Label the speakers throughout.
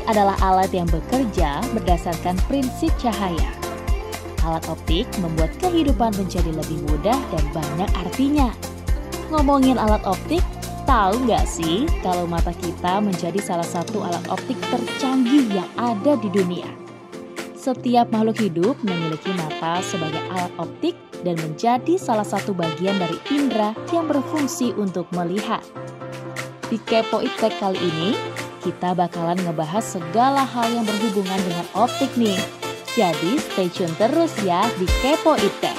Speaker 1: adalah alat yang bekerja berdasarkan prinsip cahaya. Alat optik membuat kehidupan menjadi lebih mudah dan banyak artinya. Ngomongin alat optik, tahu nggak sih kalau mata kita menjadi salah satu alat optik tercanggih yang ada di dunia? Setiap makhluk hidup memiliki mata sebagai alat optik dan menjadi salah satu bagian dari indera yang berfungsi untuk melihat. Di Kepo Iptek kali ini, kita bakalan ngebahas segala hal yang berhubungan dengan optik nih. Jadi stay tune terus ya di Kepo Iptek.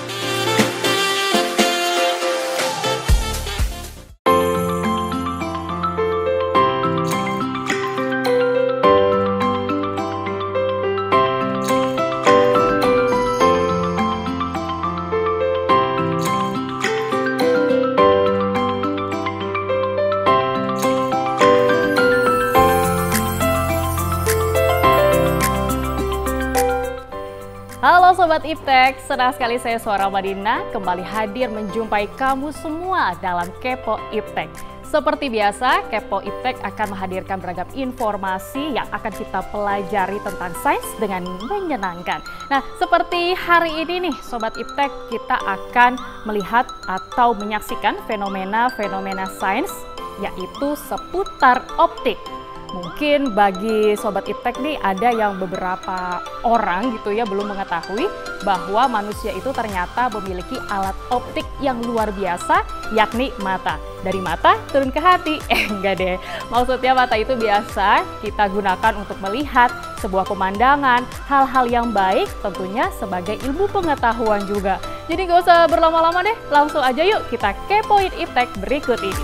Speaker 2: Halo Sobat Iptek, senang sekali saya Suara Madinah kembali hadir menjumpai kamu semua dalam Kepo Iptek. Seperti biasa, Kepo Iptek akan menghadirkan beragam informasi yang akan kita pelajari tentang sains dengan menyenangkan. Nah, seperti hari ini nih Sobat Iptek, kita akan melihat atau menyaksikan fenomena-fenomena sains yaitu seputar optik. Mungkin bagi Sobat Iptek nih ada yang beberapa orang gitu ya belum mengetahui bahwa manusia itu ternyata memiliki alat optik yang luar biasa, yakni mata. Dari mata turun ke hati, enggak deh. Maksudnya mata itu biasa kita gunakan untuk melihat sebuah pemandangan, hal-hal yang baik tentunya sebagai ilmu pengetahuan juga. Jadi gak usah berlama-lama deh, langsung aja yuk kita kepoin Iptek berikut ini.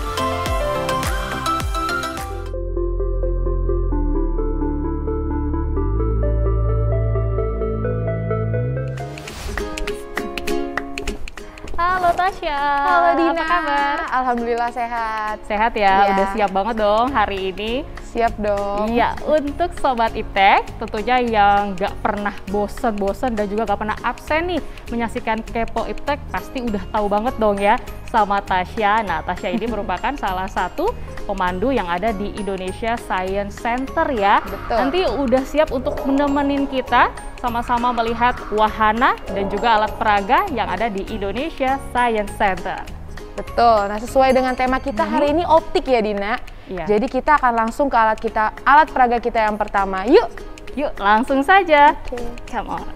Speaker 2: Halo Tasya.
Speaker 3: Halo Dina.
Speaker 2: Apa kabar?
Speaker 3: Alhamdulillah sehat.
Speaker 2: Sehat ya?
Speaker 3: Iya.
Speaker 2: Udah siap banget dong hari ini?
Speaker 3: Siap dong.
Speaker 2: Iya, untuk Sobat Iptek tentunya yang gak pernah bosen-bosen dan juga gak pernah absen nih menyaksikan Kepo Iptek pasti udah tahu banget dong ya sama Tasya. Nah, Tasya ini merupakan salah satu pemandu yang ada di Indonesia Science Center ya.
Speaker 3: Betul.
Speaker 2: Nanti udah siap untuk menemenin kita sama-sama melihat wahana dan juga alat peraga yang ada di Indonesia Science Center.
Speaker 3: Betul. Nah, sesuai dengan tema kita hari ini optik ya Dina.
Speaker 2: Iya.
Speaker 3: Jadi kita akan langsung ke alat peraga kita yang pertama. Yuk.
Speaker 2: Yuk, langsung saja.
Speaker 3: Oke.
Speaker 2: Come on.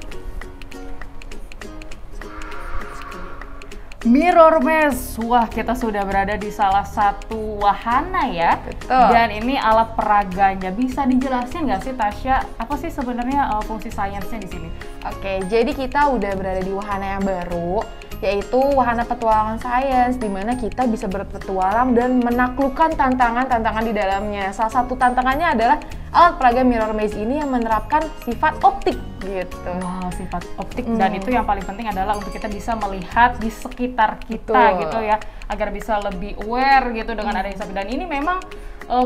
Speaker 2: Mirror Maze, wah kita sudah berada di salah satu wahana ya.
Speaker 3: Betul.
Speaker 2: Dan ini alat peraganya, bisa dijelasin nggak sih Tasya, apa sih sebenarnya fungsi sainsnya di sini?
Speaker 3: Oke, jadi kita udah berada di wahana yang baru, yaitu wahana petualangan sains, di mana kita bisa berpetualang dan menaklukkan tantangan-tantangan di dalamnya. Salah satu tantangannya adalah alat peraga Mirror Maze ini yang menerapkan sifat optik gitu.
Speaker 2: Wow, sifat optik dan itu yang paling penting adalah untuk kita bisa melihat di sekitar kita.
Speaker 3: Betul.
Speaker 2: Gitu ya, agar bisa lebih aware gitu dengan adanya sapi. Dan ini memang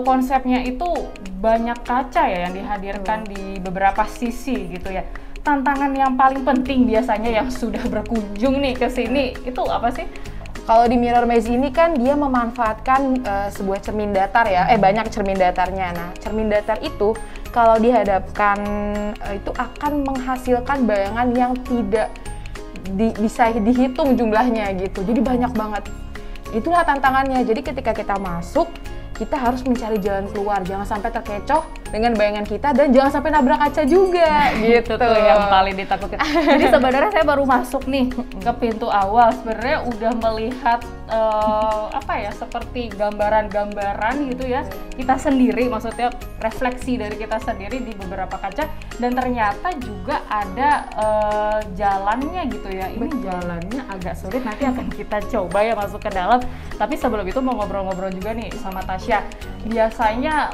Speaker 2: konsepnya itu banyak kaca ya yang dihadirkan di beberapa sisi gitu ya. Tantangan yang paling penting biasanya yang sudah berkunjung nih ke sini itu apa sih?
Speaker 3: Kalau di Mirror Maze ini kan dia memanfaatkan sebuah cermin datar ya, banyak cermin datarnya. Nah, cermin datar itu kalau dihadapkan itu akan menghasilkan bayangan yang tidak bisa dihitung jumlahnya gitu. Jadi banyak banget. Itulah tantangannya. Jadi ketika kita masuk, kita harus mencari jalan keluar, jangan sampai terkecoh dengan bayangan kita dan jangan sampai nabrak kaca juga gitu.
Speaker 2: Itu tuh yang paling ditakutkan. Jadi sebenarnya saya baru masuk nih ke pintu awal, sebenarnya udah melihat apa ya, seperti gambaran-gambaran gitu ya, kita sendiri, maksudnya refleksi dari kita sendiri di beberapa kaca, dan ternyata juga ada jalannya gitu ya. Ini jalannya agak sulit, nanti akan kita coba ya masuk ke dalam. Tapi sebelum itu mau ngobrol-ngobrol juga nih sama Tasya. Biasanya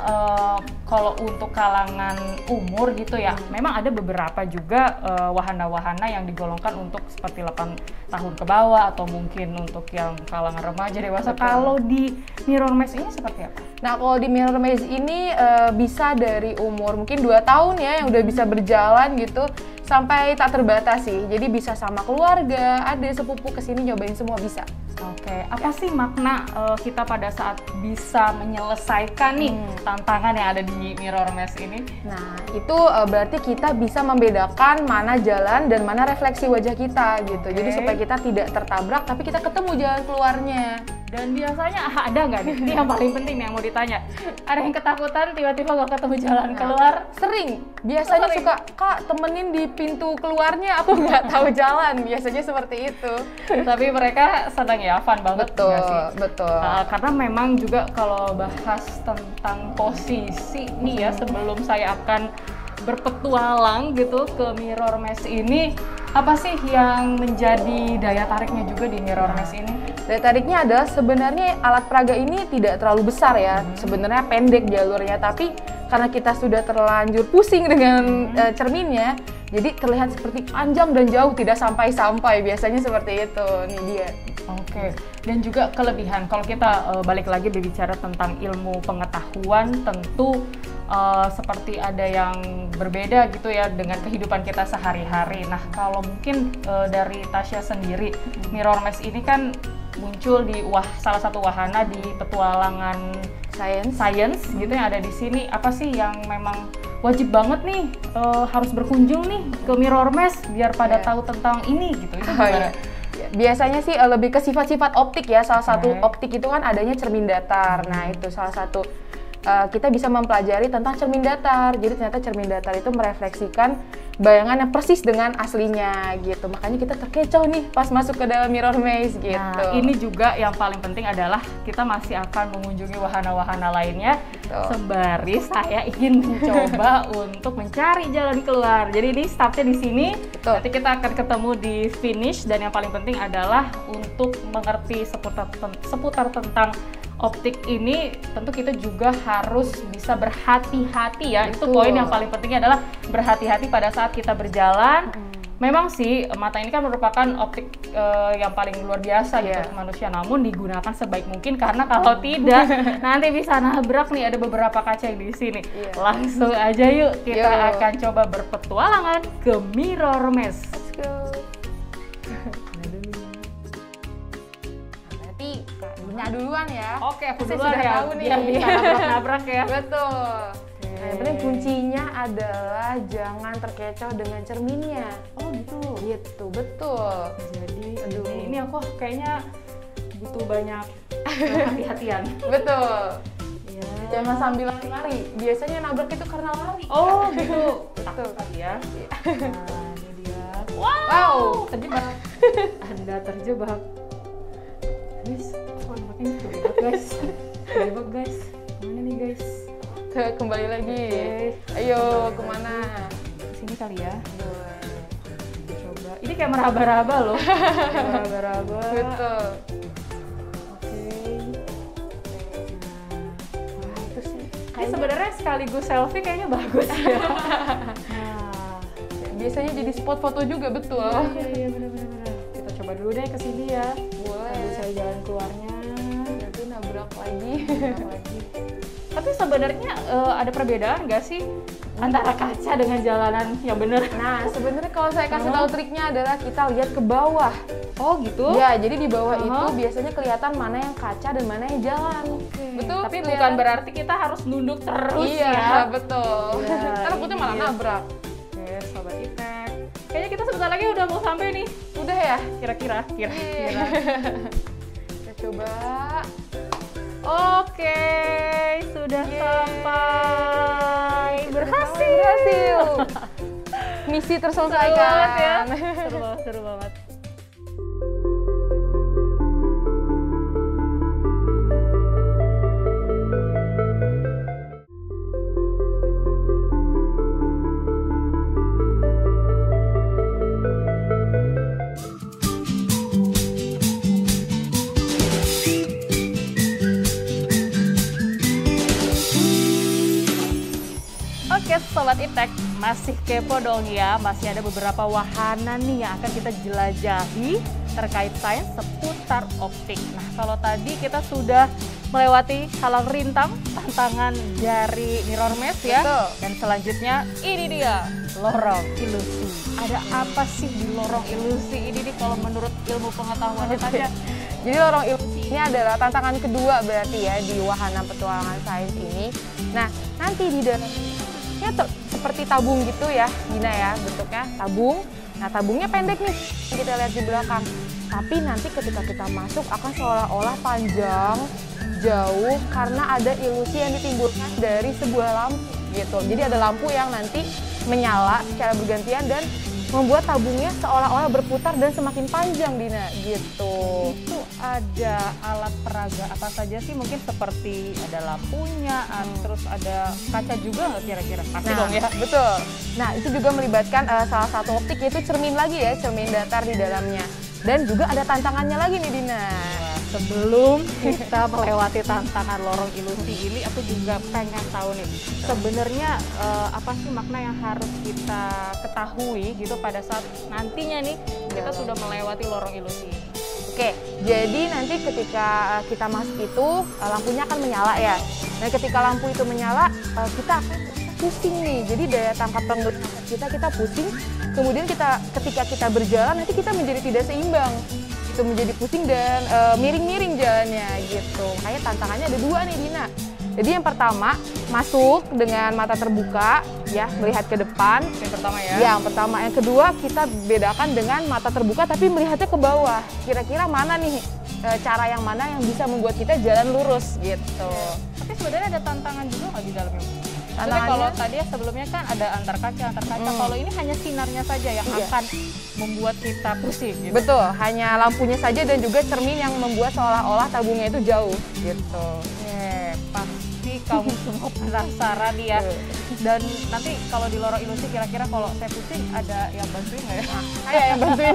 Speaker 2: kalau untuk kalangan umur gitu ya, memang ada beberapa juga wahana-wahana yang digolongkan untuk seperti 8 tahun ke bawah atau mungkin untuk yang kalangan remaja, dewasa.
Speaker 3: Betul.
Speaker 2: Kalau di Mirror Maze ini seperti apa?
Speaker 3: Nah, kalau di Mirror Maze ini bisa dari umur mungkin 2 tahun ya yang udah bisa berjalan gitu sampai tak terbatas sih. Jadi bisa sama keluarga, adik, sepupu kesini nyobain semua bisa.
Speaker 2: Oke, apa sih makna kita pada saat bisa menyelesaikan nih tantangan yang ada di mirror mesh ini?
Speaker 3: Nah, itu berarti kita bisa membedakan mana jalan dan mana refleksi wajah kita gitu. Jadi supaya kita tidak tertabrak, tapi kita ketemu jalan keluarnya.
Speaker 2: Dan biasanya ada nggak nih? Ini yang paling penting nih yang mau ditanya. Ada yang ketakutan tiba-tiba nggak ketemu jalan keluar?
Speaker 3: Sering. Biasanya suka, Kak temenin di pintu keluarnya, aku nggak tahu jalan. Biasanya seperti itu.
Speaker 2: Tapi mereka senang ya, fun banget.
Speaker 3: Betul,
Speaker 2: nggak sih?
Speaker 3: betul.
Speaker 2: Karena memang juga kalau bahas tentang posisi nih ya, sebelum saya akan berpetualang gitu ke mirror mesh ini, apa sih yang menjadi daya tariknya juga di mirror mesh ini?
Speaker 3: Daya tariknya adalah sebenarnya alat peraga ini tidak terlalu besar ya, sebenarnya pendek jalurnya, tapi karena kita sudah terlanjur pusing dengan cerminnya, jadi terlihat seperti panjang dan jauh, tidak sampai-sampai, biasanya seperti itu, nih dia.
Speaker 2: Oke, dan juga kelebihan, kalau kita balik lagi berbicara tentang ilmu pengetahuan, tentu seperti ada yang berbeda gitu ya dengan kehidupan kita sehari-hari. Nah, kalau mungkin dari Tasya sendiri, mirror mesh ini kan muncul di salah satu wahana di petualangan science gitu yang ada di sini. Apa sih yang memang wajib banget nih harus berkunjung nih ke mirror mesh biar pada tahu tentang ini gitu? Itu gimana?
Speaker 3: Biasanya sih lebih ke sifat-sifat optik ya. Salah satu optik itu kan adanya cermin datar. Nah, itu salah satu kita bisa mempelajari tentang cermin datar. Jadi ternyata cermin datar itu merefleksikan bayangan yang persis dengan aslinya gitu. Makanya kita terkecoh nih pas masuk ke dalam mirror mesh gitu.
Speaker 2: Nah, ini juga yang paling penting adalah kita masih akan mengunjungi wahana-wahana lainnya. Sembari saya ingin mencoba untuk mencari jalan keluar. Jadi ini startnya di sini. Nanti kita akan ketemu di finish, dan yang paling penting adalah untuk mengerti seputar tentang optik ini, tentu kita juga harus bisa berhati-hati ya. Itu poin yang paling pentingnya adalah berhati-hati pada saat kita berjalan. Memang sih mata ini kan merupakan optik yang paling luar biasa gitu untuk manusia, namun digunakan sebaik mungkin, karena kalau tidak nanti bisa nabrak nih. Ada beberapa kaca yang di sini. Langsung aja yuk kita akan coba berpetualangan ke mirror mesh.
Speaker 3: Let's go. Nah, duluan ya.
Speaker 2: Oke, aku
Speaker 3: Saya
Speaker 2: duluan
Speaker 3: sudah
Speaker 2: ya.
Speaker 3: tahu nih.
Speaker 2: Biar bisa nabrak-nabrak ya.
Speaker 3: Betul. Nah, yang penting kuncinya adalah jangan terkecoh dengan cerminnya.
Speaker 2: Oh gitu.
Speaker 3: Gitu, betul.
Speaker 2: Jadi, ini aku kayaknya butuh banyak hati-hatian.
Speaker 3: Betul.
Speaker 2: Ya.
Speaker 3: Jangan sambil lari. Biasanya nabrak itu karena lari.
Speaker 2: Oh gitu.
Speaker 3: Betul
Speaker 2: Takut ya. Nah, ini dia.
Speaker 3: Wow.
Speaker 2: Terjebak. Anda terjebak. Guys, nampaknya terjebak guys. Terjebak guys. Mana nih guys?
Speaker 3: Kembali lagi. Ayo, kemana?
Speaker 2: Sini kali ya. Coba. Ini kayak meraba-raba loh. Kayak meraba-raba.
Speaker 3: Betul.
Speaker 2: Oke. Nah, itu sih. Ini sebenarnya sekaligus selfie kayaknya bagus ya. Nah,
Speaker 3: biasanya jadi spot foto juga, betul.
Speaker 2: Iya benar-benar. Kita coba dulu deh ke sini ya.
Speaker 3: Boleh.
Speaker 2: Sambil saya jalan keluarnya.
Speaker 3: Nanti nabrak lagi.
Speaker 2: Tapi sebenarnya ada perbedaan nggak sih antara kaca dengan jalanan yang benar?
Speaker 3: Nah, sebenarnya kalau saya kasih tahu triknya adalah kita lihat ke bawah.
Speaker 2: Oh gitu?
Speaker 3: Ya, jadi di bawah itu biasanya kelihatan mana yang kaca dan mana yang jalan. Betul.
Speaker 2: Tapi bukan berarti kita harus nunduk terus
Speaker 3: iya,
Speaker 2: ya.
Speaker 3: Betul. Ntar takutnya malah nabrak.
Speaker 2: Oke, Sobat Iptek. Kayaknya kita sebentar lagi udah mau sampai nih.
Speaker 3: Udah ya?
Speaker 2: Kira-kira.
Speaker 3: Kita coba.
Speaker 2: Oke, sudah sampai.
Speaker 3: Berhasil. Misi terselesaikan.
Speaker 2: Seru banget ya. Seru banget. Oke Sobat Iptek, masih kepo dong ya, masih ada beberapa wahana nih yang akan kita jelajahi terkait sains seputar optik. Nah, kalau tadi kita sudah melewati halang rintang, tantangan dari mirror mesh ya.
Speaker 3: Betul.
Speaker 2: Dan selanjutnya ini dia, lorong ilusi. Ada apa sih di lorong ilusi ini nih kalau menurut ilmu pengetahuan saja?
Speaker 3: Jadi lorong ilusi ini adalah tantangan kedua berarti ya di wahana petualangan sains ini. Nah, nanti di dalamnya seperti tabung gitu ya, Dina ya, bentuknya tabung. Nah, tabungnya pendek nih, kita lihat di belakang. Tapi nanti ketika kita masuk akan seolah-olah panjang, jauh, karena ada ilusi yang ditimbulkan dari sebuah lampu gitu. Jadi ada lampu yang nanti menyala secara bergantian dan membuat tabungnya seolah-olah berputar dan semakin panjang, Dina, gitu.
Speaker 2: Itu ada alat peraga apa saja sih? Mungkin seperti ada lampunya, terus ada kaca juga nggak kira-kira? Pasti dong ya.
Speaker 3: Betul. Nah, itu juga melibatkan salah satu optik, yaitu cermin lagi ya, cermin datar di dalamnya. Dan juga ada tantangannya lagi nih, Dina.
Speaker 2: Sebelum kita melewati tantangan lorong ilusi ini, aku juga pengen tahu nih, sebenarnya apa sih makna yang harus kita ketahui gitu pada saat nantinya nih kita sudah melewati lorong ilusi ini.
Speaker 3: Oke, jadi nanti ketika kita masuk itu lampunya akan menyala ya. Nah, ketika lampu itu menyala, kita akan pusing nih. Jadi daya tangkap penglihatan kita pusing. Kemudian ketika kita berjalan nanti kita menjadi tidak seimbang. Itu menjadi pusing dan miring-miring jalannya gitu. Makanya tantangannya ada dua nih, Dina. Jadi yang pertama, masuk dengan mata terbuka ya, melihat ke depan.
Speaker 2: Yang pertama ya.
Speaker 3: Yang pertama, yang kedua kita bedakan dengan mata terbuka tapi melihatnya ke bawah. Kira-kira mana nih cara yang mana yang bisa membuat kita jalan lurus gitu.
Speaker 2: Tapi sebenarnya ada tantangan juga nggak di dalamnya?
Speaker 3: Tantangannya,
Speaker 2: kalau tadi sebelumnya kan ada antar kaca. Kalau ini hanya sinarnya saja yang akan membuat kita pusing gitu.
Speaker 3: Betul, hanya lampunya saja dan juga cermin yang membuat seolah-olah tabungnya itu jauh gitu.
Speaker 2: Pasti kamu semua penasaran ya. Dan nanti kalau di lorong ilusi kira-kira kalau saya pusing ada yang bantuin nggak ya?
Speaker 3: Saya yang bantuin.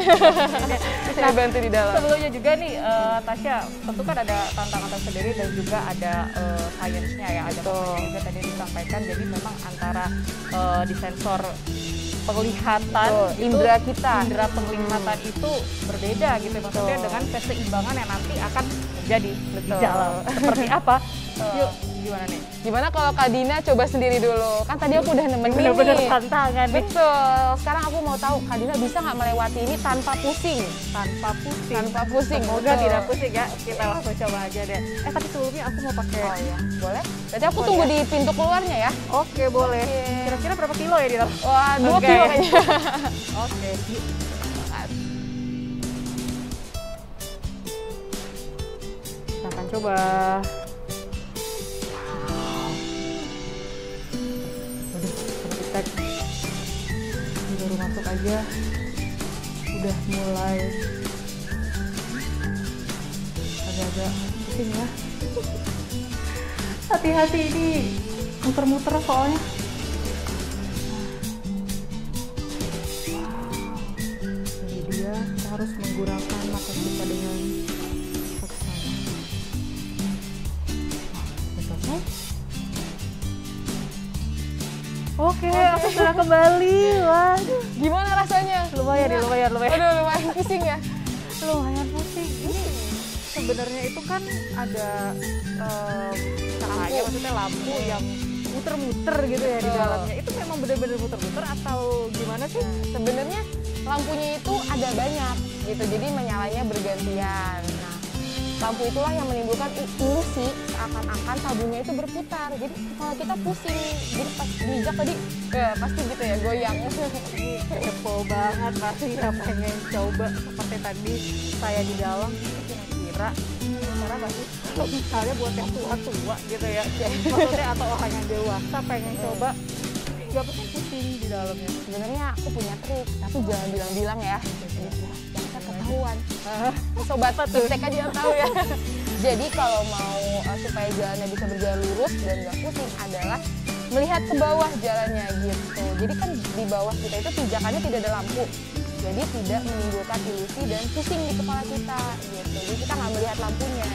Speaker 3: Saya bantu di dalam.
Speaker 2: Sebelumnya juga nih Tasya, tentu kan ada tantangan tersendiri dan juga ada sainsnya ya, ada juga tadi disampaikan. Jadi memang antara di sensor penglihatan
Speaker 3: indera kita,
Speaker 2: indera penglihatan itu berbeda gitu maksudnya dengan keseimbangan yang nanti akan terjadi di dalam. Seperti apa? Yuk, gimana nih?
Speaker 3: Gimana kalau Kak Dina coba sendiri dulu? Kan tadi aku udah nemenin
Speaker 2: bener-bener
Speaker 3: nih.
Speaker 2: tantangan nih.
Speaker 3: Betul. Sekarang aku mau tahu Kak Dina bisa nggak melewati ini tanpa pusing?
Speaker 2: Tanpa pusing.
Speaker 3: Tanpa pusing.
Speaker 2: Semoga
Speaker 3: betul.
Speaker 2: tidak pusing ya. Kita langsung coba aja deh. Tapi sebelumnya aku mau pakai.
Speaker 3: Oh iya, boleh. Berarti aku tunggu di pintu keluarnya ya.
Speaker 2: Oke, boleh. Kira-kira berapa kilo ya di dalam?
Speaker 3: Wah, 2 kilo kayaknya.
Speaker 2: Oke. Kita akan coba. Baru masuk aja udah mulai agak-agak pusing ya. Hati-hati ini muter-muter soalnya. Ini dia, kita harus menggunakan mata kita dengan seksama. Selesai. Oke, aku sudah kembali. Waduh,
Speaker 3: Gimana rasanya?
Speaker 2: lumayan.
Speaker 3: Aduh, lumayan pusing ya.
Speaker 2: Lumayan pusing. Ini sebenarnya itu kan ada cahaya, maksudnya lampu yang muter-muter gitu ya di dalamnya. Itu memang benar-benar muter-muter atau gimana sih?
Speaker 3: Sebenarnya lampunya itu ada banyak gitu, jadi menyalanya bergantian. Nah, lampu itulah yang menimbulkan ilusi seakan-akan tabungnya itu berputar. Jadi kalau kita pusing, jadi pas bijak tadi pasti gitu ya goyang.
Speaker 2: Kepo banget pasti ya, pengen coba seperti tadi saya di dalam. Kira-kira cara nggak sih kalau misalnya buat yang tua-tua gitu ya, maksudnya atau orang yang dewasa pengen coba nggak pasti pusing di dalamnya.
Speaker 3: Sebenarnya aku punya trik, tapi jangan bilang-bilang ya. Jangan ketahuan. Sobat iptek aja yang tahu ya. Jadi kalau mau supaya jalannya bisa berjalan lurus dan nggak pusing adalah melihat ke bawah jalannya gitu. Jadi kan di bawah kita itu pijakannya tidak ada lampu. Jadi tidak menimbulkan ilusi dan pusing di kepala kita gitu. Jadi kita nggak melihat lampunya.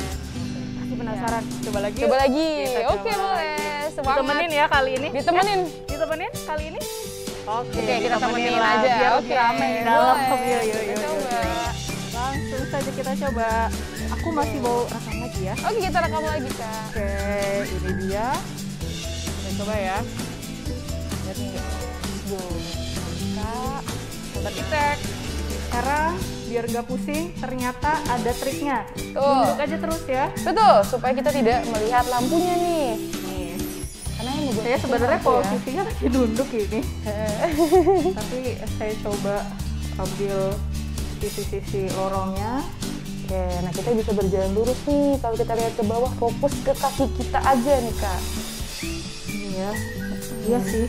Speaker 2: Pasti penasaran. Coba lagi.
Speaker 3: Coba lagi.
Speaker 2: Kita
Speaker 3: Oke,
Speaker 2: coba
Speaker 3: boleh.
Speaker 2: lagi.
Speaker 3: Semangat.
Speaker 2: Ditemenin ya kali ini.
Speaker 3: Ditemenin.
Speaker 2: Ditemenin kali ini. Oke,
Speaker 3: Kita temenin
Speaker 2: lah,
Speaker 3: aja.
Speaker 2: biar
Speaker 3: Oke,
Speaker 2: rame di dalam.
Speaker 3: boleh.
Speaker 2: Yuk.
Speaker 3: Kita coba.
Speaker 2: Langsung saja kita coba. Aku masih mau rekam lagi ya.
Speaker 3: Oke, kita rekam lagi, Kak.
Speaker 2: Oke, ini dia. Kita coba ya.
Speaker 3: Lihat nih. Kak.
Speaker 2: Sobat Iptek. Sekarang biar nggak pusing, ternyata ada triknya.
Speaker 3: Tuh.
Speaker 2: Duduk aja terus ya.
Speaker 3: Betul, supaya kita tidak melihat lampunya nih.
Speaker 2: Nih.
Speaker 3: Karena yang membuat
Speaker 2: Saya sebenarnya
Speaker 3: lampu ya.
Speaker 2: posisinya lagi duduk ini. Tapi saya coba ambil sisi-sisi lorongnya.
Speaker 3: Oke, nah kita bisa berjalan lurus nih. Kalau kita lihat ke bawah, fokus ke kaki kita aja nih, Kak.
Speaker 2: Ini ya. Iya sih.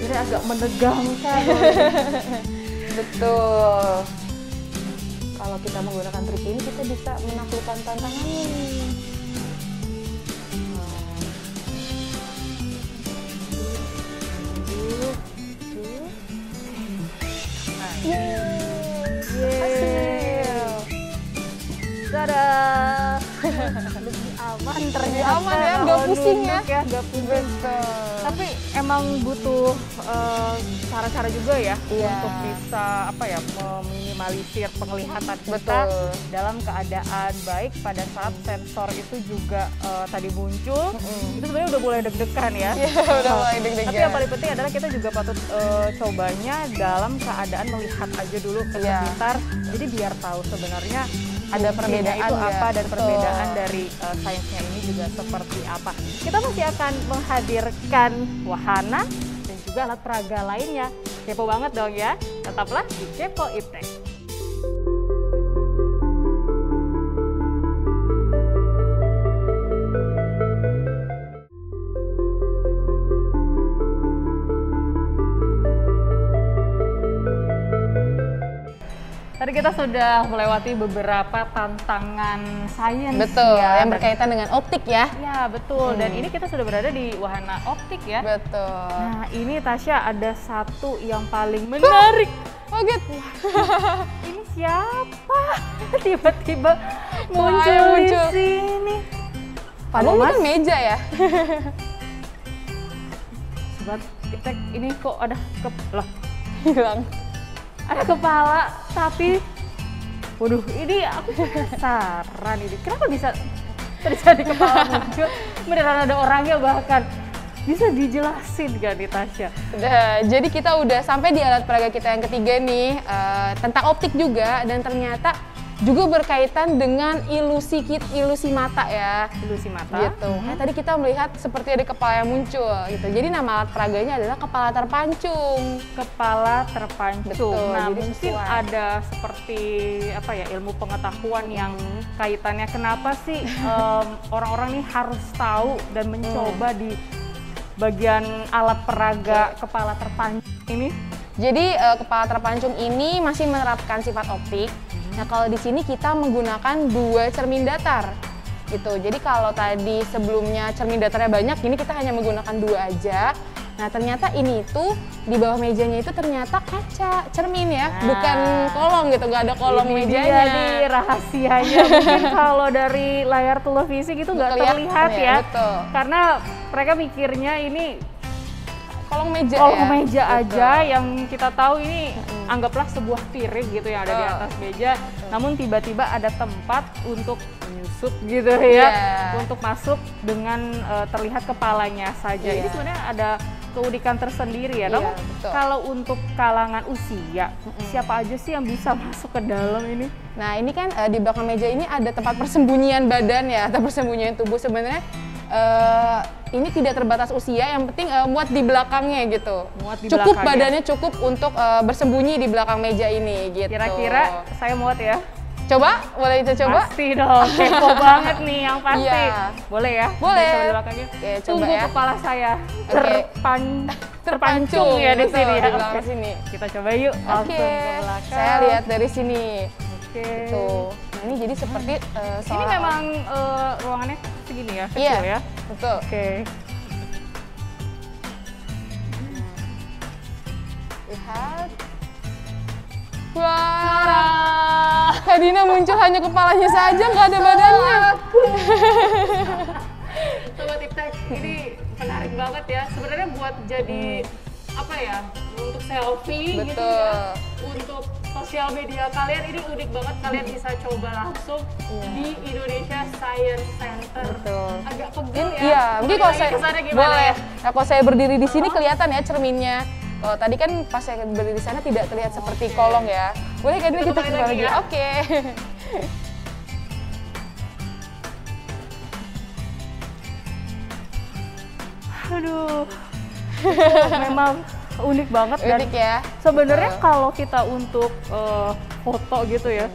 Speaker 2: Ini agak menegangkan.
Speaker 3: Betul. Kalau kita menggunakan trik ini, kita bisa menaklukkan tantangan nih. Hasil.
Speaker 2: Dadah. Lebih aman ternyata.
Speaker 3: Lebih aman ya, nggak
Speaker 2: kalau
Speaker 3: pusing
Speaker 2: duduk
Speaker 3: ya.
Speaker 2: nggak pusing.
Speaker 3: Betul.
Speaker 2: Tapi emang butuh cara-cara juga ya
Speaker 3: Iya.
Speaker 2: untuk bisa meminimalisir penglihatan kita
Speaker 3: Betul.
Speaker 2: dalam keadaan baik pada saat sensor itu juga tadi muncul. Itu sebenarnya udah mulai deg-degan ya.
Speaker 3: Iya, udah mulai deg-degan.
Speaker 2: Tapi yang paling penting adalah kita juga patut cobanya dalam keadaan melihat aja dulu ke
Speaker 3: Iya.
Speaker 2: sekitar. Jadi biar tahu sebenarnya
Speaker 3: Ada
Speaker 2: fungsinya
Speaker 3: perbedaan
Speaker 2: itu
Speaker 3: nggak?
Speaker 2: apa dan
Speaker 3: Betul.
Speaker 2: perbedaan dari sainsnya ini juga seperti apa. Kita masih akan menghadirkan wahana dan juga alat peraga lainnya. Kepo banget dong ya. Tetaplah di Kepo Iptek. Tadi kita sudah melewati beberapa tantangan sains
Speaker 3: Betul,
Speaker 2: ya.
Speaker 3: yang berkaitan dengan optik ya.
Speaker 2: Ya, betul. Dan ini kita sudah berada di wahana optik ya.
Speaker 3: Betul.
Speaker 2: Nah, ini Tasya ada satu yang paling menarik.
Speaker 3: Kaget.
Speaker 2: Ini siapa? Tiba-tiba
Speaker 3: yang
Speaker 2: muncul di
Speaker 3: muncul?
Speaker 2: sini.
Speaker 3: Padahal
Speaker 2: Halo,
Speaker 3: ini kan
Speaker 2: Mas.
Speaker 3: meja ya.
Speaker 2: Sobat Iptek, ini kok ada loh,
Speaker 3: Hilang.
Speaker 2: ada kepala, tapi waduh, ini aku penasaran ini. Kenapa bisa terjadi kepala muncul? Beneran ada orangnya bahkan. Bisa dijelasin gak nih Tasya?
Speaker 3: Udah, jadi kita udah sampai di alat peraga kita yang ketiga nih, tentang optik juga, dan ternyata juga berkaitan dengan ilusi mata ya.
Speaker 2: Ilusi mata.
Speaker 3: Gitu. Kayak tadi kita melihat seperti ada kepala yang muncul gitu. Jadi nama alat peraganya adalah kepala terpancung.
Speaker 2: Kepala terpancung.
Speaker 3: Betul,
Speaker 2: Nah,
Speaker 3: jadi
Speaker 2: mungkin
Speaker 3: sesuai.
Speaker 2: ada seperti apa ya, ilmu pengetahuan yang kaitannya kenapa sih orang-orang nih harus tahu dan mencoba di bagian alat peraga kepala terpancung ini.
Speaker 3: Jadi kepala terpancung ini masih menerapkan sifat optik. Nah, kalau di sini kita menggunakan 2 cermin datar. Gitu. Jadi kalau tadi sebelumnya cermin datarnya banyak, ini kita hanya menggunakan 2 aja. Nah, ternyata ini tuh di bawah mejanya itu ternyata kaca, cermin ya,
Speaker 2: Nah,
Speaker 3: bukan kolong gitu, nggak ada kolong
Speaker 2: Ini
Speaker 3: mejanya.
Speaker 2: dia nih rahasianya. Mungkin kalau dari layar televisi gitu nggak
Speaker 3: Kelihatan
Speaker 2: terlihat
Speaker 3: ya,
Speaker 2: ya.
Speaker 3: betul.
Speaker 2: Karena mereka mikirnya ini
Speaker 3: Kolong meja
Speaker 2: kolong
Speaker 3: ya.
Speaker 2: meja
Speaker 3: Betul.
Speaker 2: aja, yang kita tahu ini anggaplah sebuah piring gitu yang ada di atas meja. Namun tiba-tiba ada tempat untuk menyusup gitu ya,
Speaker 3: Iya.
Speaker 2: untuk masuk dengan terlihat kepalanya saja. Ini
Speaker 3: Iya.
Speaker 2: sebenarnya ada keunikan tersendiri ya.
Speaker 3: Iya,
Speaker 2: Namun
Speaker 3: betul.
Speaker 2: kalau untuk kalangan usia, siapa aja sih yang bisa masuk ke dalam ini?
Speaker 3: Nah, ini kan di belakang meja ini ada tempat persembunyian badan ya, atau persembunyian tubuh. Sebenarnya ini tidak terbatas usia, yang penting muat di belakangnya gitu.
Speaker 2: Muat di
Speaker 3: cukup
Speaker 2: belakangnya.
Speaker 3: badannya cukup untuk bersembunyi di belakang meja ini gitu.
Speaker 2: Kira-kira saya muat ya?
Speaker 3: Coba, boleh kita coba?
Speaker 2: Pasti dong, kepo banget nih yang pasti.
Speaker 3: Iya.
Speaker 2: Boleh ya?
Speaker 3: Boleh.
Speaker 2: Coba di belakangnya.
Speaker 3: Oke, coba
Speaker 2: Tunggu
Speaker 3: ya.
Speaker 2: kepala saya
Speaker 3: Oke.
Speaker 2: terpancung ya di
Speaker 3: betul,
Speaker 2: sini
Speaker 3: di
Speaker 2: ya.
Speaker 3: belakang
Speaker 2: Oke.
Speaker 3: sini.
Speaker 2: Kita coba yuk langsung
Speaker 3: Oke,
Speaker 2: ke belakang.
Speaker 3: saya lihat dari sini.
Speaker 2: Oke.
Speaker 3: Tuh, nah ini jadi seperti
Speaker 2: Ini memang ruangannya segini ya, kecil
Speaker 3: iya,
Speaker 2: ya.
Speaker 3: betul.
Speaker 2: Oke.
Speaker 3: Lihat. Wah, Kak Dina muncul hanya kepalanya saja, nggak ada badannya.
Speaker 2: Sobat Iptek, ini menarik banget ya. Sebenarnya buat jadi apa ya? Untuk selfie gitu
Speaker 3: Betul.
Speaker 2: ya. Untuk sosial media kalian ini unik banget. Kalian bisa coba langsung di Indonesia Science Center.
Speaker 3: Betul.
Speaker 2: Agak pegel ya.
Speaker 3: Iya, mungkin kalau
Speaker 2: Balik
Speaker 3: saya
Speaker 2: lagi ke sana gimana
Speaker 3: boleh.
Speaker 2: ya?
Speaker 3: Nah, kalau saya berdiri di sini kelihatan ya cerminnya. Kalau tadi kan pas saya berdiri di sana tidak terlihat seperti kolong ya. Boleh kan kita coba lagi?
Speaker 2: ya?
Speaker 3: Oke.
Speaker 2: Aduh, memang unik banget dan
Speaker 3: Unik ya.
Speaker 2: sebenarnya kalau kita untuk foto gitu ya,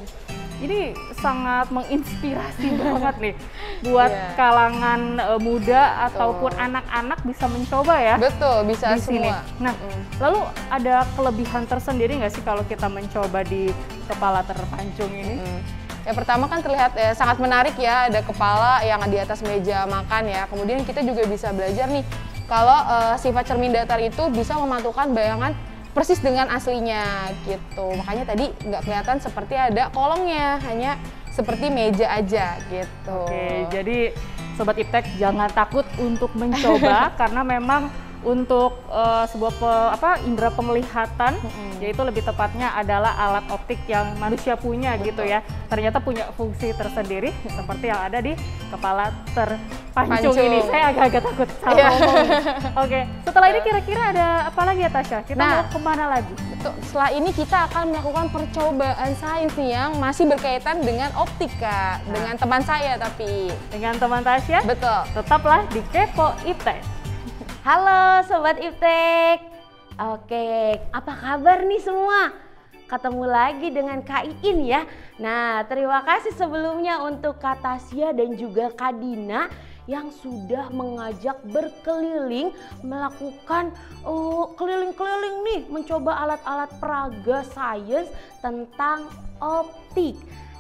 Speaker 2: ini sangat menginspirasi banget nih buat
Speaker 3: Iya.
Speaker 2: kalangan muda ataupun anak-anak bisa mencoba ya.
Speaker 3: Betul, bisa
Speaker 2: di sini.
Speaker 3: semua.
Speaker 2: Nah, lalu ada kelebihan tersendiri nggak sih kalau kita mencoba di kepala terpancung ini?
Speaker 3: Yang pertama kan terlihat sangat menarik ya, ada kepala yang di atas meja makan ya. Kemudian kita juga bisa belajar nih, kalau sifat cermin datar itu bisa memantulkan bayangan persis dengan aslinya gitu. Makanya tadi nggak kelihatan seperti ada kolongnya, hanya seperti meja aja gitu.
Speaker 2: Oke, jadi Sobat Iptek jangan takut untuk mencoba karena memang untuk sebuah indera penglihatan, yaitu lebih tepatnya adalah alat optik yang manusia punya.
Speaker 3: Betul.
Speaker 2: Gitu ya. Ternyata punya fungsi tersendiri seperti yang ada di kepala terpancung ini. Saya agak-agak takut salah ngomong. Oke, setelah ini kira-kira ada apa lagi ya Tasya? Kita mau kemana lagi?
Speaker 3: Betul. Setelah ini kita akan melakukan percobaan sains nih yang masih berkaitan dengan optika, dengan teman saya tapi.
Speaker 2: Dengan teman Tasya?
Speaker 3: Betul.
Speaker 2: Tetaplah di Kepo Iptek.
Speaker 4: Halo Sobat Iptek. Oke, apa kabar nih semua? Ketemu lagi dengan Kak Iin ya. Nah, terima kasih sebelumnya untuk Kak Tasya dan juga Kak Dina yang sudah mengajak berkeliling melakukan keliling-keliling nih mencoba alat-alat peraga sains tentang optik.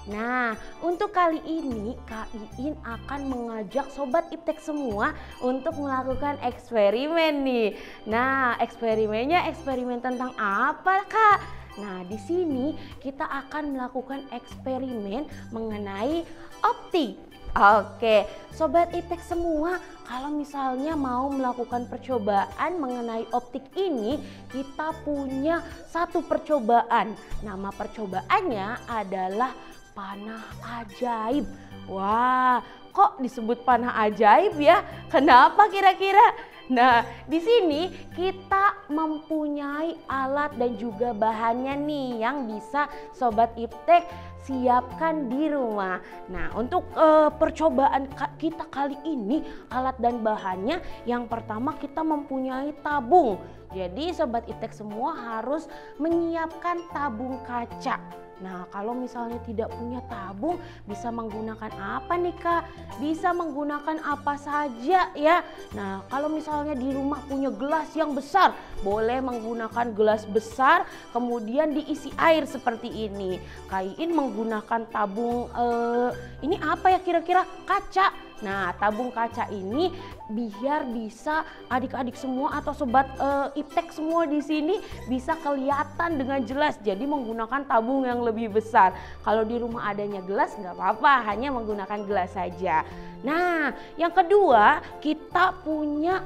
Speaker 4: Nah, untuk kali ini Kak Iin akan mengajak Sobat Iptek semua untuk melakukan eksperimen nih. Nah, eksperimennya eksperimen tentang apa, Kak? Nah, di sini kita akan melakukan eksperimen mengenai optik. Oke, Sobat Iptek semua, kalau misalnya mau melakukan percobaan mengenai optik ini, kita punya satu percobaan. Nama percobaannya adalah panah ajaib. Wah, kok disebut panah ajaib ya? Kenapa kira-kira? Nah, di sini kita mempunyai alat dan juga bahannya nih yang bisa Sobat Iptek siapkan di rumah. Nah, untuk percobaan kita kali ini, alat dan bahannya yang pertama kita mempunyai tabung. Jadi Sobat Iptek semua harus menyiapkan tabung kaca. Nah, kalau misalnya tidak punya tabung, bisa menggunakan apa nih Kak? Bisa menggunakan apa saja ya. Nah, kalau misalnya di rumah punya gelas yang besar, boleh menggunakan gelas besar, kemudian diisi air seperti ini. Kak Iin menggunakan tabung, ini apa ya kira-kira? Kaca. Nah, tabung kaca ini biar bisa adik-adik semua atau Sobat Iptek semua di sini bisa kelihatan dengan jelas. Jadi menggunakan tabung yang lebih besar. Kalau di rumah adanya gelas nggak apa-apa, hanya menggunakan gelas saja. Nah, yang kedua kita punya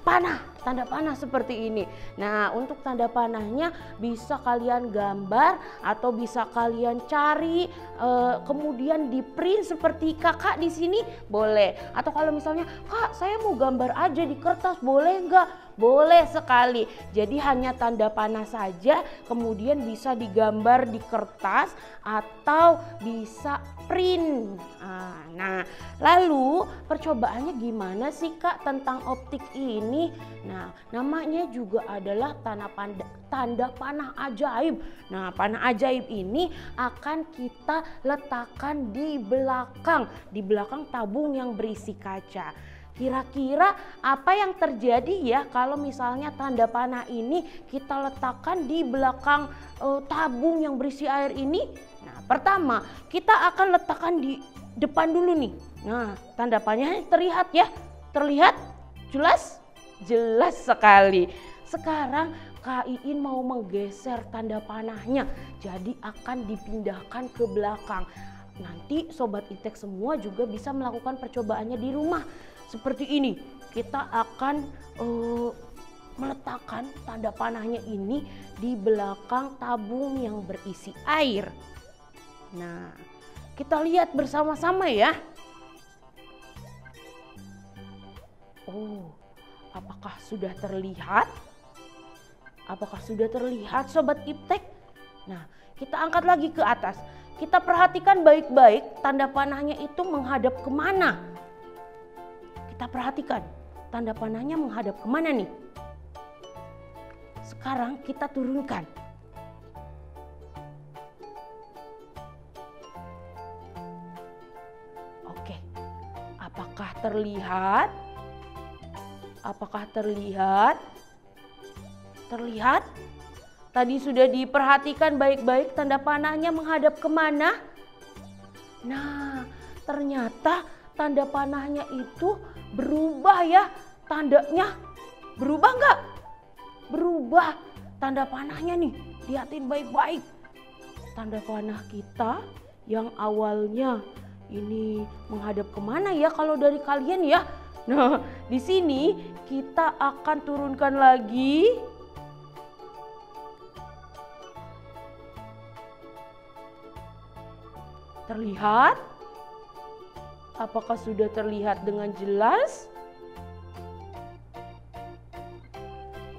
Speaker 4: panah, tanda panah seperti ini. Nah, untuk tanda panahnya bisa kalian gambar atau bisa kalian cari, kemudian di print seperti kakak di sini boleh. Atau kalau misalnya Kak, saya mau gambar aja di kertas, boleh nggak? Boleh sekali. Jadi hanya tanda panah saja, kemudian bisa digambar di kertas atau bisa print. Nah, lalu percobaannya gimana sih Kak tentang optik ini? Nah, namanya juga adalah tanda panah ajaib. Nah, panah ajaib ini akan kita letakkan di belakang tabung yang berisi kaca. Kira-kira apa yang terjadi ya kalau misalnya tanda panah ini kita letakkan di belakang tabung yang berisi air ini? Nah, pertama kita akan letakkan di depan dulu nih. Nah, tanda panahnya terlihat ya? Terlihat? Jelas? Jelas sekali. Sekarang Kak Iin mau menggeser tanda panahnya, jadi akan dipindahkan ke belakang. Nanti Sobat Iptek semua juga bisa melakukan percobaannya di rumah. Seperti ini, kita akan meletakkan tanda panahnya ini di belakang tabung yang berisi air. Nah, kita lihat bersama-sama ya. Oh, apakah sudah terlihat? Apakah sudah terlihat Sobat Iptek? Nah, kita angkat lagi ke atas. Kita perhatikan baik-baik tanda panahnya itu menghadap kemana. Kita perhatikan tanda panahnya menghadap kemana nih. Sekarang kita turunkan. Oke, apakah terlihat? Apakah terlihat? Terlihat? Tadi sudah diperhatikan baik-baik tanda panahnya menghadap kemana? Nah, ternyata tanda panahnya itu berubah ya. Tandanya berubah nggak? Berubah tanda panahnya nih. Lihatin baik-baik. Tanda panah kita yang awalnya ini menghadap kemana ya kalau dari kalian ya? Nah, di sini kita akan turunkan lagi. Terlihat? Apakah sudah terlihat dengan jelas?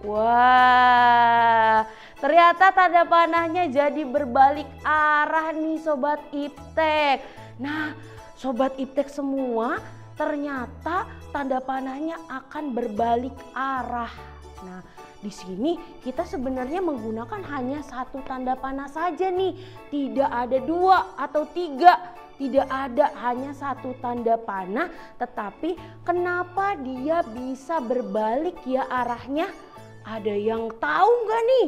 Speaker 4: Wah, ternyata tanda panahnya jadi berbalik arah nih Sobat Iptek. Nah, Sobat Iptek semua, ternyata tanda panahnya akan berbalik arah. Nah, di sini kita sebenarnya menggunakan hanya satu tanda panah saja nih. Tidak ada dua atau tiga. Tidak ada, hanya satu tanda panah. Tetapi kenapa dia bisa berbalik ya arahnya? Ada yang tahu nggak nih?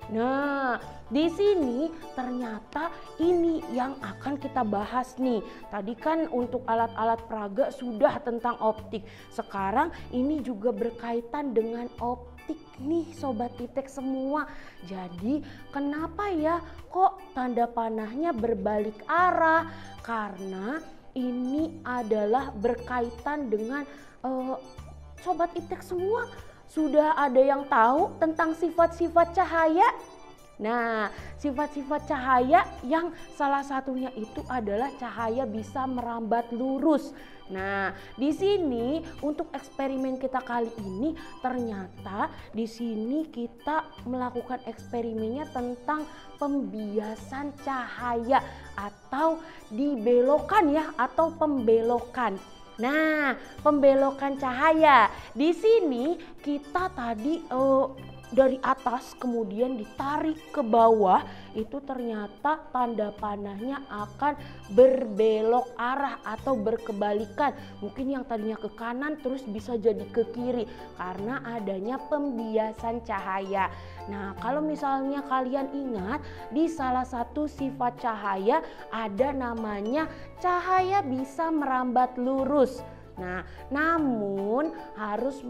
Speaker 4: Nah, di sini ternyata ini yang akan kita bahas nih. Tadi kan untuk alat-alat peraga sudah tentang optik. Sekarang ini juga berkaitan dengan optik nih Sobat Iptek semua. Jadi kenapa ya kok tanda panahnya berbalik arah? Karena ini adalah berkaitan dengan Sobat Iptek semua. Sudah ada yang tahu tentang sifat-sifat cahaya? Nah, sifat-sifat cahaya yang salah satunya itu adalah cahaya bisa merambat lurus. Nah, di sini untuk eksperimen kita kali ini ternyata di sini kita melakukan eksperimennya tentang pembiasan cahaya atau dibelokan ya atau pembelokan. Nah, pembelokan cahaya. Di sini kita tadi dari atas kemudian ditarik ke bawah, itu ternyata tanda panahnya akan berbelok arah atau berkebalikan. Mungkin yang tadinya ke kanan terus bisa jadi ke kiri karena adanya pembiasan cahaya. Nah, kalau misalnya kalian ingat di salah satu sifat cahaya ada namanya cahaya bisa merambat lurus. Nah, namun harus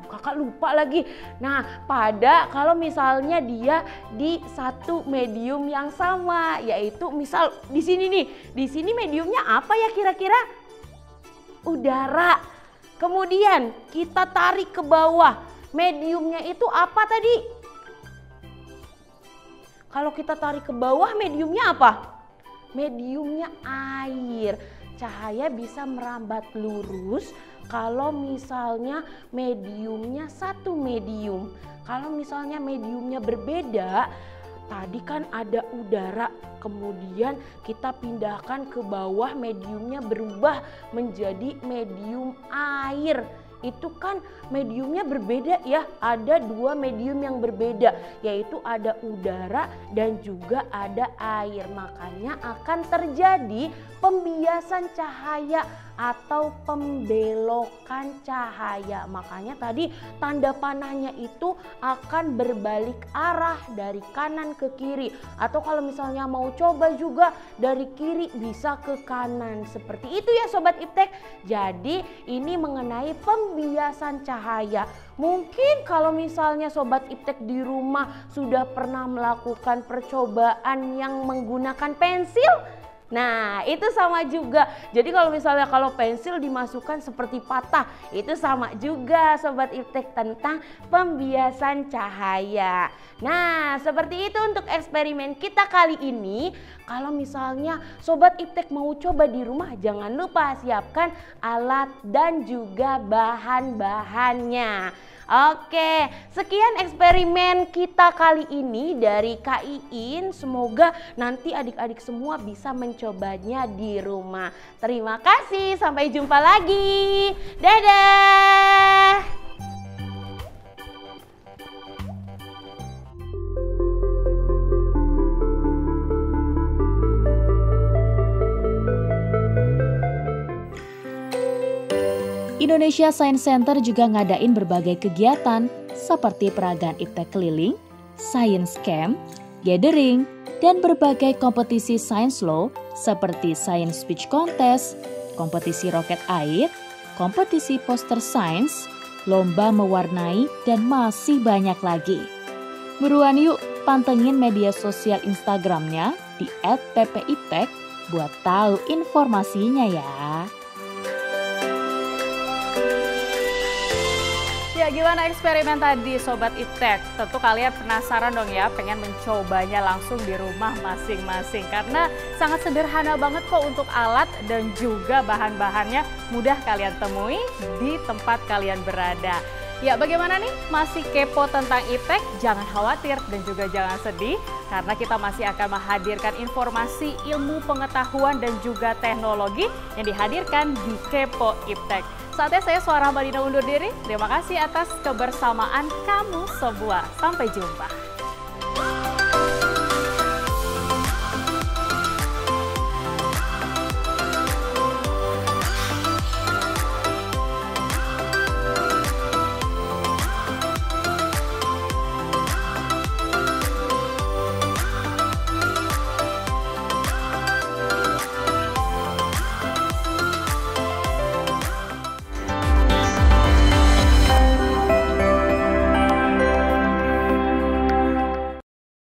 Speaker 4: kakak lupa lagi. Nah, pada kalau misalnya dia di satu medium yang sama, yaitu misal di sini nih. Di sini mediumnya apa ya kira-kira? Udara. Kemudian kita tarik ke bawah. Mediumnya itu apa tadi? Kalau kita tarik ke bawah mediumnya apa? Mediumnya air. Cahaya bisa merambat lurus kalau misalnya mediumnya satu medium. Kalau misalnya mediumnya berbeda, tadi kan ada udara, kemudian kita pindahkan ke bawah, mediumnya berubah menjadi medium air. Itu kan mediumnya berbeda ya, ada dua medium yang berbeda, yaitu ada udara dan juga ada air. Makanya akan terjadi pembiasan cahaya atau pembelokan cahaya. Makanya tadi tanda panahnya itu akan berbalik arah dari kanan ke kiri, atau kalau misalnya mau coba juga dari kiri bisa ke kanan. Seperti itu ya Sobat Iptek. Jadi ini mengenai pembiasan cahaya. Mungkin kalau misalnya Sobat Iptek di rumah sudah pernah melakukan percobaan yang menggunakan pensil. Nah, itu sama juga. Jadi kalau misalnya kalau pensil dimasukkan seperti patah, itu sama juga Sobat Iptek tentang pembiasan cahaya. Nah, seperti itu untuk eksperimen kita kali ini. Kalau misalnya Sobat Iptek mau coba di rumah, jangan lupa siapkan alat dan juga bahan-bahannya. Oke, sekian eksperimen kita kali ini dari Kak Iin. Semoga nanti adik-adik semua bisa mencobanya di rumah. Terima kasih, sampai jumpa lagi. Dadah!
Speaker 1: Indonesia Science Center juga ngadain berbagai kegiatan seperti peragaan iptek keliling, science camp, gathering, dan berbagai kompetisi science law seperti science speech contest, kompetisi roket air, kompetisi poster science, lomba mewarnai, dan masih banyak lagi. Buruan yuk pantengin media sosial Instagramnya di @ppiptek buat tahu informasinya ya.
Speaker 2: Ya, gimana eksperimen tadi Sobat Iptek? Tentu kalian penasaran dong ya, pengen mencobanya langsung di rumah masing-masing. Karena sangat sederhana banget kok untuk alat dan juga bahan-bahannya mudah kalian temui di tempat kalian berada. Ya, bagaimana nih? Masih kepo tentang Iptek? Jangan khawatir dan juga jangan sedih. Karena kita masih akan menghadirkan informasi, ilmu, pengetahuan, dan juga teknologi yang dihadirkan di Kepo Iptek. Saatnya saya Suara Madina undur diri. Terima kasih atas kebersamaan kamu semua. Sampai jumpa.